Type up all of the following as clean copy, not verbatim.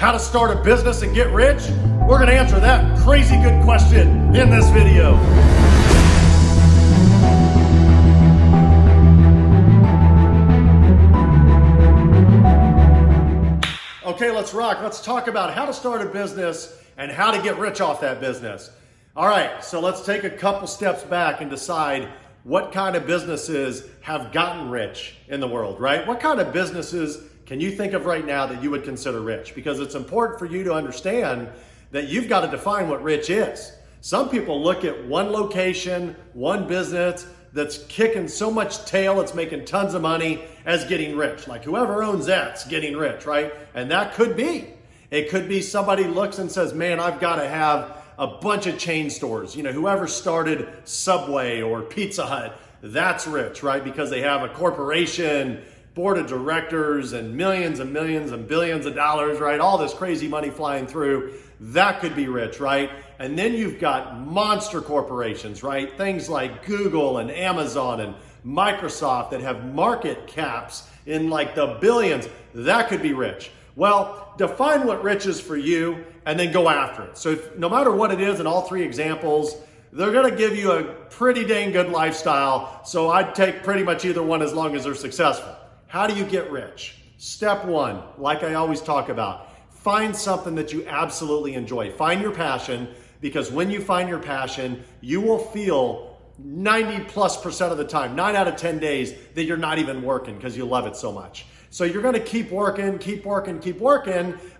how to start a business and get rich? We're going to answer that crazy good question in this video. Okay, let's rock. Let's talk about how to start a business and how to get rich off that business. All right, so let's take a couple steps back and decide what kind of businesses have gotten rich in the world, right? What kind of businesses can you think of right now that you would consider rich? Because it's important for you to understand that you've got to define what rich is. Some people look at one location, one business that's kicking so much tail, it's making tons of money as getting rich. Like whoever owns that's getting rich, right? And that could be. It could be somebody looks and says, man, I've got to have a bunch of chain stores. You know, whoever started Subway or Pizza Hut, that's rich, right? Because they have a corporation, board of directors, and millions and billions of dollars, right? All this crazy money flying through. That could be rich, right? And then you've got monster corporations, right? Things like Google and Amazon and Microsoft that have market caps in like the billions. That could be rich. Well, define what rich is for you and then go after it. So no matter what it is in all three examples, they're going to give you a pretty dang good lifestyle. So I'd take pretty much either one as long as they're successful. How do you get rich? Step one, like I always talk about, find something that you absolutely enjoy. Find your passion, because when you find your passion, you will feel 90+% of the time, 9 out of 10 days, that you're not even working because you love it so much. So you're going to keep working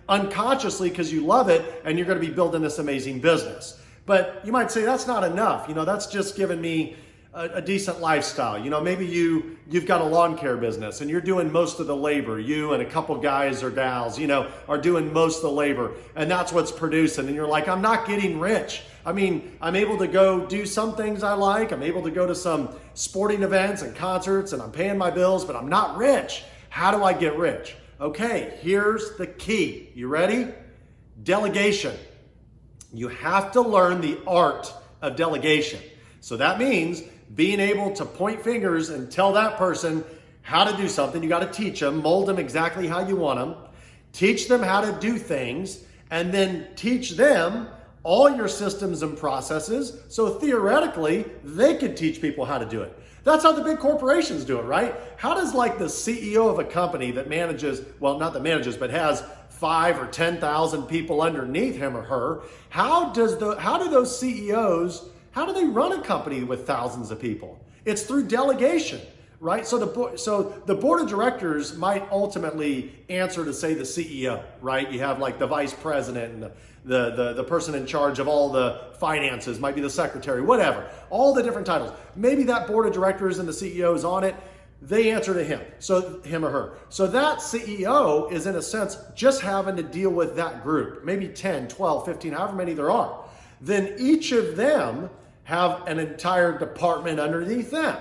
unconsciously because you love it, and you're going to be building this amazing business. But you might say that's not enough. You know, that's just giving me a decent lifestyle. You know, maybe you've got a lawn care business and you're doing most of the labor. You and a couple guys or gals, you know, are doing most of the labor, and that's what's producing. And you're like, I'm not getting rich. I mean, I'm able to go do some things I like. I'm able to go to some sporting events and concerts, and I'm paying my bills, but I'm not rich. How do I get rich? Okay, here's the key. You ready? Delegation. You have to learn the art of delegation. So that means being able to point fingers and tell that person how to do something. You got to teach them, mold them exactly how you want them, teach them how to do things, and then teach them all your systems and processes. So theoretically, they could teach people how to do it. That's how the big corporations do it, right? How does like the CEO of a company that manages, well, not that manages, but has 5 or 10,000 people underneath him or her, how do those CEOs, how do they run a company with thousands of people? It's through delegation, right? So the board of directors might ultimately answer to, say, the CEO, right? You have like the vice president and the person in charge of all the finances, might be the secretary, whatever, all the different titles. Maybe that board of directors and the CEO is on it. They answer to him, so him or her. So that CEO is, in a sense, just having to deal with that group, maybe 10, 12, 15, however many there are. Then each of them have an entire department underneath them.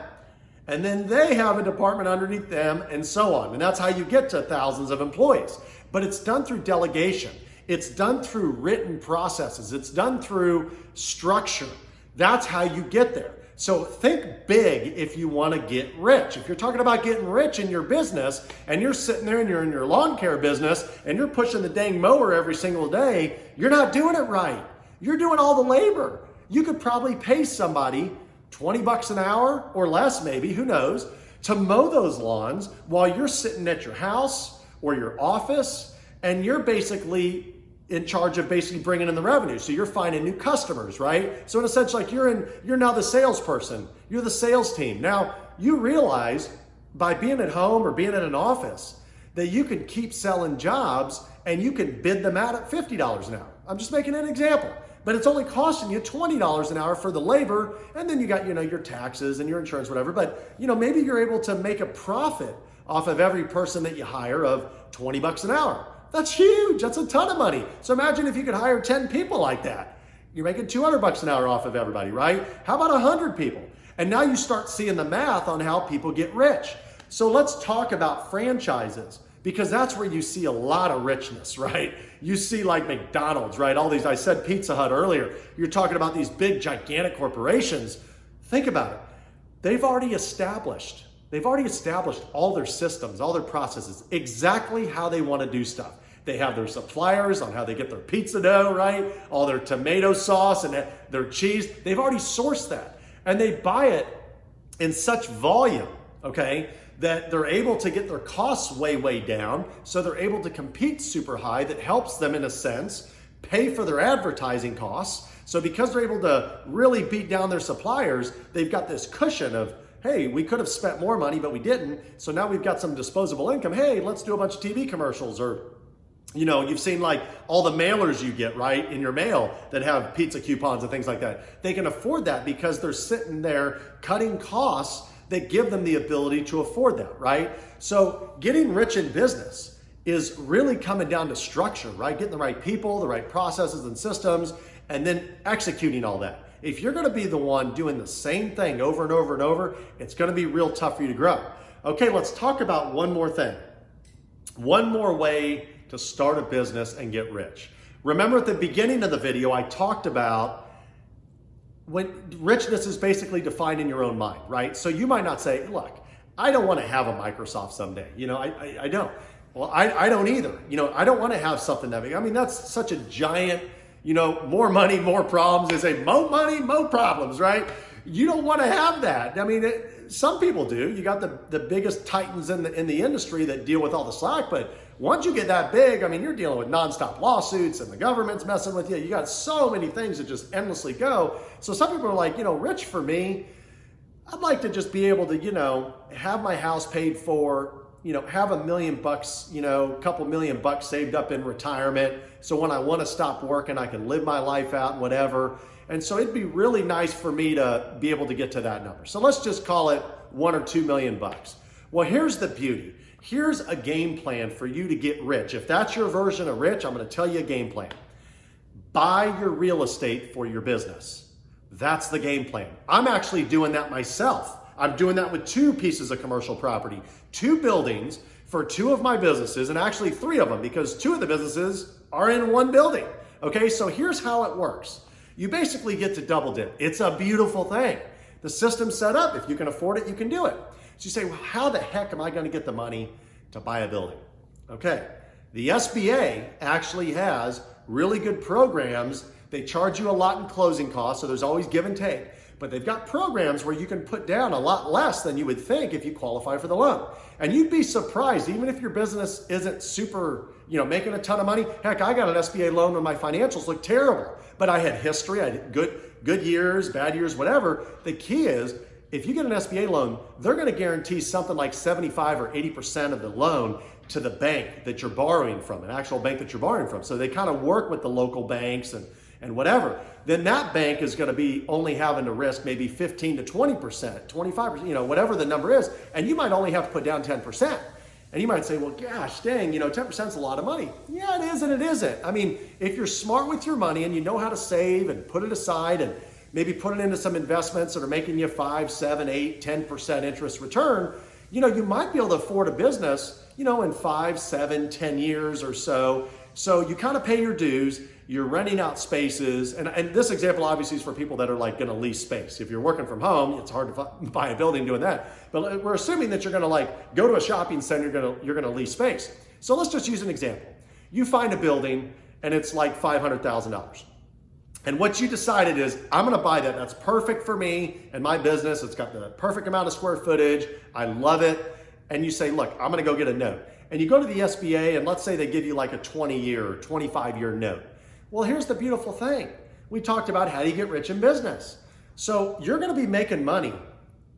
And then they have a department underneath them, and so on. And that's how you get to thousands of employees. But it's done through delegation. It's done through written processes. It's done through structure. That's how you get there. So think big if you want to get rich. If you're talking about getting rich in your business and you're sitting there and you're in your lawn care business and you're pushing the dang mower every single day, you're not doing it right. You're doing all the labor. You could probably pay somebody $20 an hour or less, maybe, who knows, to mow those lawns while you're sitting at your house or your office, and you're basically in charge of basically bringing in the revenue. So you're finding new customers, right? So in a sense, like you're now the salesperson. You're the sales team. Now you realize by being at home or being in an office that you can keep selling jobs and you can bid them out at $50 an hour. I'm just making an example. But it's only costing you $20 an hour for the labor, and then you got, you know, your taxes and your insurance, whatever. But, you know, maybe you're able to make a profit off of every person that you hire of $20 an hour. That's huge. That's a ton of money. So imagine if you could hire 10 people like that. You're making $200 an hour off of everybody, right? How about 100 people? And now you start seeing the math on how people get rich. So let's talk about franchises, because that's where you see a lot of richness, right? You see like McDonald's, right? All these, I said Pizza Hut earlier. You're talking about these big, gigantic corporations. Think about it. They've already established all their systems, all their processes, exactly how they want to do stuff. They have their suppliers on how they get their pizza dough, right? All their tomato sauce and their cheese. They've already sourced that. And they buy it in such volume, okay, that they're able to get their costs way, way down. So they're able to compete super high. That helps them, in a sense, pay for their advertising costs. So because they're able to really beat down their suppliers, they've got this cushion of, hey, we could have spent more money, but we didn't. So now we've got some disposable income. Hey, let's do a bunch of TV commercials. Or, you know, you've seen like all the mailers you get, right, in your mail that have pizza coupons and things like that. They can afford that because they're sitting there cutting costs that give them the ability to afford that, right? So getting rich in business is really coming down to structure, right? Getting the right people, the right processes and systems, and then executing all that. If you're going to be the one doing the same thing over and over and over, it's going to be real tough for you to grow. Okay, let's talk about one more thing. One more way to start a business and get rich. Remember at the beginning of the video, I talked about when richness is basically defined in your own mind, right? So you might not say, look, I don't want to have a Microsoft someday. You know, I don't. Well, I don't either. You know, I don't want to have something that big. I mean, that's such a giant, you know, more money, more problems. They say, more money, more problems, right? You don't want to have that. I mean, some people do. You got the biggest titans in the industry that deal with all the slack, but once you get that big, I mean, you're dealing with nonstop lawsuits and the government's messing with you. You got so many things that just endlessly go. So some people are like, you know, rich for me, I'd like to just be able to, you know, have my house paid for, you know, have $1 million, you know, a couple $1 million saved up in retirement. So when I want to stop working, I can live my life out and whatever. And so it'd be really nice for me to be able to get to that number. So let's just call it $1 or $2 million. Well, here's the beauty. Here's a game plan for you to get rich. If that's your version of rich, I'm going to tell you a game plan. Buy your real estate for your business. That's the game plan. I'm actually doing that myself. I'm doing that with 2 pieces of commercial property, 2 buildings for 2 of my businesses, and actually 3 of them because 2 of the businesses are in 1 building. Okay, so here's how it works. You basically get to double dip. It's a beautiful thing. The system's set up. If you can afford it, you can do it. So you say, well, how the heck am I going to get the money to buy a building? Okay, the SBA actually has really good programs. They charge you a lot in closing costs, so there's always give and take. But they've got programs where you can put down a lot less than you would think if you qualify for the loan. And you'd be surprised, even if your business isn't super, you know, making a ton of money. Heck, I got an SBA loan when my financials looked terrible, but I had history. I had good years, bad years, whatever. The key is, if you get an SBA loan, they're going to guarantee something like 75 or 80% of the loan to the bank that you're borrowing from, an actual bank that you're borrowing from. So they kind of work with the local banks and whatever. Then that bank is going to be only having to risk maybe 15 to 20%, 25%, you know, whatever the number is. And you might only have to put down 10%. And you might say, well, gosh, dang, you know, 10% is a lot of money. Yeah, it is and it isn't. I mean, if you're smart with your money and you know how to save and put it aside and maybe put it into some investments that are making you 5, 7, 8, 10% interest return, you know, you might be able to afford a business, you know, in 5, 7, 10 years or so. So you kind of pay your dues, you're renting out spaces. And this example obviously is for people that are like going to lease space. If you're working from home, it's hard to buy a building doing that. But we're assuming that you're going to like go to a shopping center, you're going to lease space. So let's just use an example. You find a building and it's like $500,000. And what you decided is, I'm going to buy that. That's perfect for me and my business. It's got the perfect amount of square footage. I love it. And you say, look, I'm going to go get a note. And you go to the SBA and let's say they give you like a 20-year or 25-year note. Well, here's the beautiful thing. We talked about how do you get rich in business. So you're going to be making money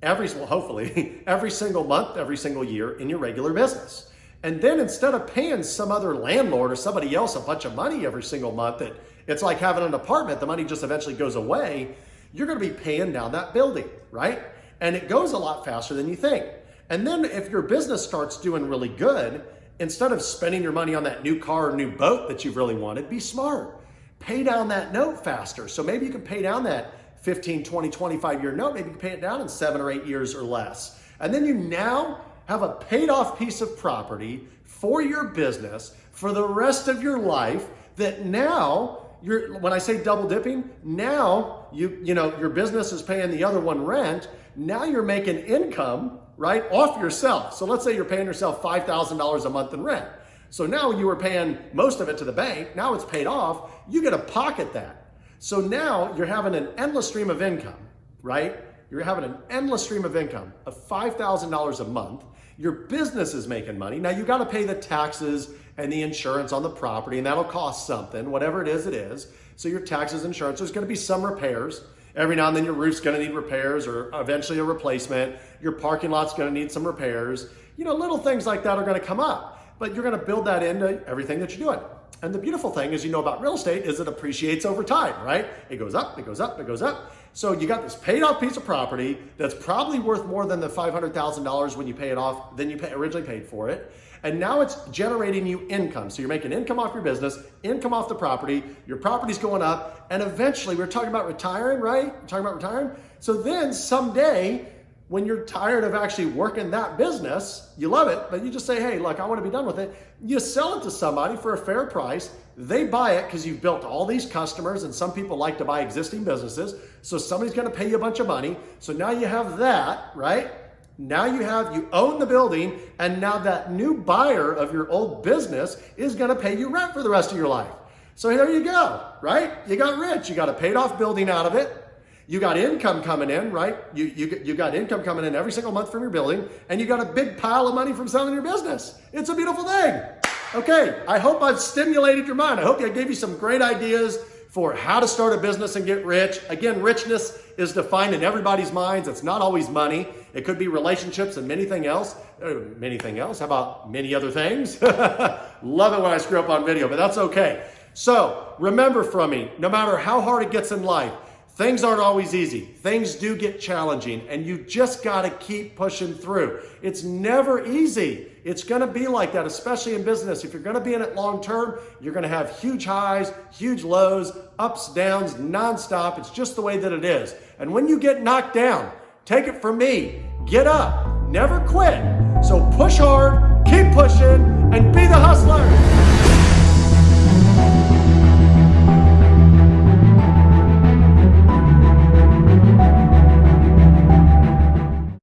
hopefully every single month, every single year in your regular business. And then instead of paying some other landlord or somebody else a bunch of money every single month, that it's like having an apartment, the money just eventually goes away, you're going to be paying down that building, right? And it goes a lot faster than you think. And then if your business starts doing really good, instead of spending your money on that new car or new boat that you've really wanted, be smart. Pay down that note faster. So maybe you can pay down that 15, 20, 25-year note. Maybe you can pay it down in 7 or 8 years or less. And then you now have a paid off piece of property for your business for the rest of your life that now when I say double dipping, now you know your business is paying the other one rent. Now you're making income, right, off yourself. So let's say you're paying yourself $5,000 a month in rent. So now you were paying most of it to the bank. Now it's paid off. You get to pocket that. So now you're having an endless stream of income, right? You're having an endless stream of income of $5,000 a month. Your business is making money. Now you got to pay the taxes and the insurance on the property, and that'll cost something, whatever it is, it is. So your taxes, insurance, there's going to be some repairs. Every now and then your roof's going to need repairs or eventually a replacement. Your parking lot's going to need some repairs. You know, little things like that are going to come up, but you're going to build that into everything that you're doing. And the beautiful thing is, you know about real estate is it appreciates over time, right? It goes up, it goes up, it goes up. So you got this paid off piece of property that's probably worth more than the $500,000 when you pay it off than you originally paid for it. And now it's generating you income. So you're making income off your business, income off the property, your property's going up, and eventually we're talking about retiring, right? We're talking about retiring. So then someday, when you're tired of actually working that business, you love it, but you just say, hey, look, I want to be done with it. You sell it to somebody for a fair price. They buy it because you've built all these customers, and some people like to buy existing businesses. So somebody's going to pay you a bunch of money. So now you have that, right? Now you own the building, and now that new buyer of your old business is going to pay you rent for the rest of your life. So there you go, right? You got rich. You got a paid off building out of it. You got income coming in, right? You got income coming in every single month from your building, and you got a big pile of money from selling your business. It's a beautiful thing. Okay, I hope I've stimulated your mind. I hope I gave you some great ideas for how to start a business and get rich. Again, richness is defined in everybody's minds. It's not always money. It could be relationships and anything else. How about many other things? Love it when I screw up on video, but that's okay. So remember from me, no matter how hard it gets in life, things aren't always easy. Things do get challenging, and you just got to keep pushing through. It's never easy. It's going to be like that, especially in business. If you're going to be in it long term, you're going to have huge highs, huge lows, ups, downs, nonstop. It's just the way that it is. And when you get knocked down, take it from me, get up, never quit. So push hard,